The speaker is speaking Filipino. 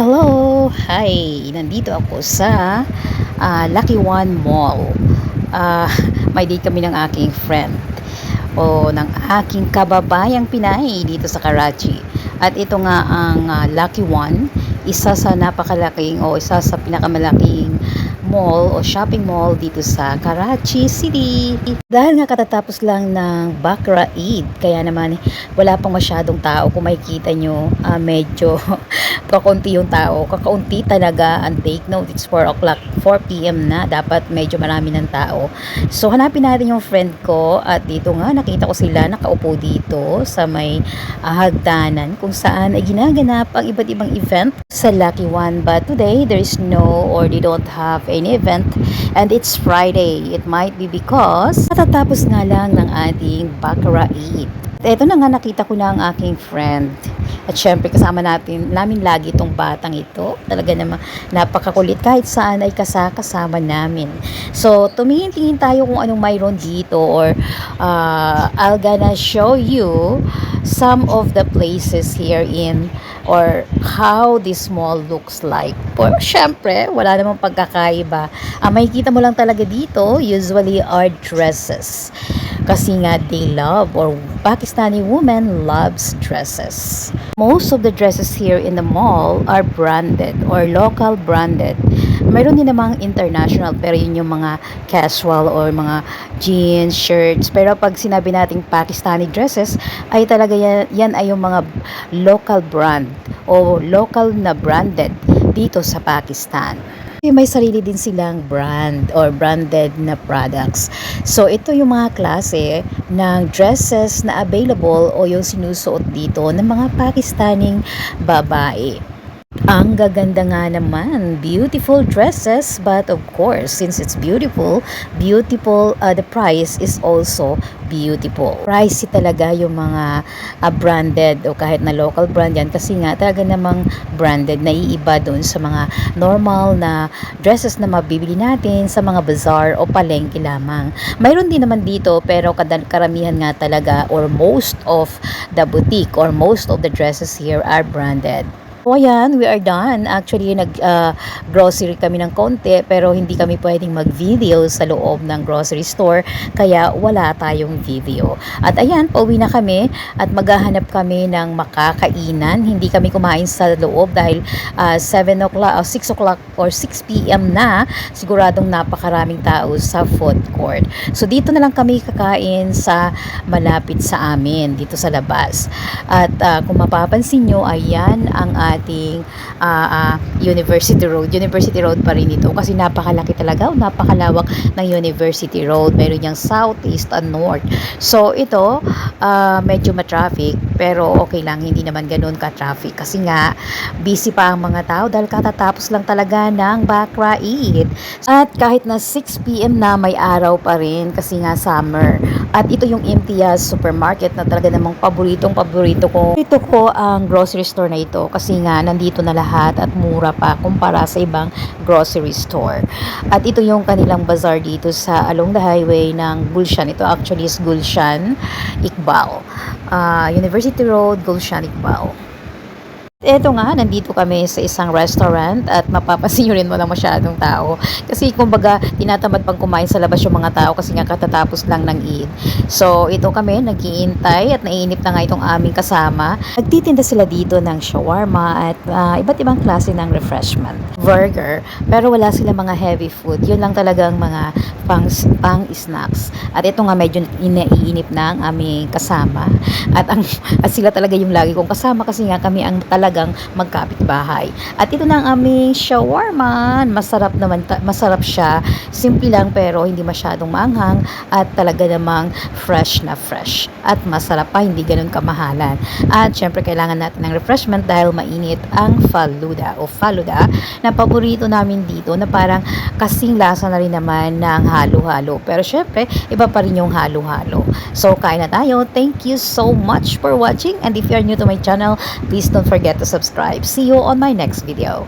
Hello! Hi! Nandito ako sa Lucky One Mall. Ah, may date kami ng aking friend o ng aking kababayang Pinay dito sa Karachi. At ito nga ang Lucky One, isa sa napakalaking o isa sa pinakamalaking mall o shopping mall dito sa Karachi City. Dahil nga katatapos lang ng Bakra Eid, kaya naman wala pang masyadong tao. Kung makikita nyo, medyo kakaunti yung tao. Kakaunti talaga, and take note, it's 4 o'clock, 4 p.m. na. Dapat medyo marami ng tao. So hanapin natin yung friend ko at dito nga nakita ko sila nakaupo dito sa may hagdanan kung saan ay ginaganap ang iba't ibang event sa Lucky One. But today, there is no or they don't have any event and it's Friday. It might be because matatapos nga lang ng ating Bakra Eid. Ito na nga, nakita ko na ang aking friend. At syempre kasama namin lagi itong batang ito. Talaga namang napakakulit, kahit saan ay kasama namin. So tumingin-tingin tayo kung anong mayroon dito, or I'll gonna show you some of the places here in, or how this mall looks like. Pero syempre wala namang pagkakaiba. Ang makikita mo lang talaga dito usually are dresses. Kasi nga they love, or Pakistani women loves dresses. Most of the dresses here in the mall are branded or local branded. Mayroon din namang international, pero yun yung mga casual or mga jeans, shirts. Pero pag sinabi nating Pakistani dresses, ay talaga yan ay yung mga local brand o local na branded dito sa Pakistan. May sarili din silang brand or branded na products. So ito yung mga klase ng dresses na available o yung sinusuot dito ng mga Pakistaning babae. Ang gaganda nga naman, beautiful dresses, but of course, since it's beautiful, the price is also beautiful. Pricey talaga yung mga branded o kahit na local brand yan, kasi nga talaga namang branded, naiiba dun sa mga normal na dresses na mabibili natin sa mga bazaar o palengke lamang. Mayroon din naman dito, pero karamihan nga talaga, or most of the boutique or most of the dresses here are branded. So ayan, we are done. Actually, grocery kami ng konti, pero hindi kami pwedeng mag-video sa loob ng grocery store, kaya wala tayong video. At ayan, pauwi na kami at maghahanap kami ng makakainan. Hindi kami kumain sa loob dahil 7 o'clock o 6 o'clock or 6 p.m. na, siguradong napakaraming tao sa food court. So dito na lang kami kakain sa malapit sa amin, dito sa labas. At kung mapapansin nyo, ayan ang ating University Road pa rin ito, kasi napakalaki talaga, napakalawak ng University Road. Meron niyang south, east, and north. So ito medyo ma-traffic, pero okay lang, hindi naman ganoon ka-traffic kasi nga busy pa ang mga tao dahil katatapos lang talaga ng Bakra Eid. At kahit na 6 p.m. na, may araw pa rin kasi nga summer. At ito yung Imtiaz Supermarket na talaga namang paborito ko. Ito ko ang grocery store na ito kasi nga nandito na lahat at mura pa kumpara sa ibang grocery store. At ito yung kanilang bazaar dito sa along the highway ng Gulshan. Ito actually is Gulshan Iqbal. University Road, Gulshan Iqbal. Eto nga, nandito kami sa isang restaurant at mapapansin nyo rin walang masyadong tao. Kasi kumbaga, tinatamad pang kumain sa labas yung mga tao kasi nga katatapos lang ng Eid. So, ito kami, nag-iintay at naiinip na nga itong aming kasama. Nagtitinda sila dito ng shawarma at iba't ibang klase ng refreshment. Burger, pero wala sila mga heavy food. Yun lang talagang mga pang-snacks. At ito nga, medyo inaiinip na ang aming kasama. At sila talaga yung lagi kong kasama kasi nga kami ang talagang magkapit-bahay. At ito na ang aming shawarma. Masarap naman, masarap siya. Simple lang pero hindi masyadong maanghang at talaga namang fresh na fresh. At masarap pa, hindi ganun kamahalan. At syempre kailangan natin ng refreshment dahil mainit ang faluda na paborito namin dito, na parang kasing lasa na rin naman ng halo-halo. Pero syempre, iba pa rin yung halo-halo. So, kain na tayo. Thank you so much for watching, and if you are new to my channel, please don't forget to subscribe. See you on my next video.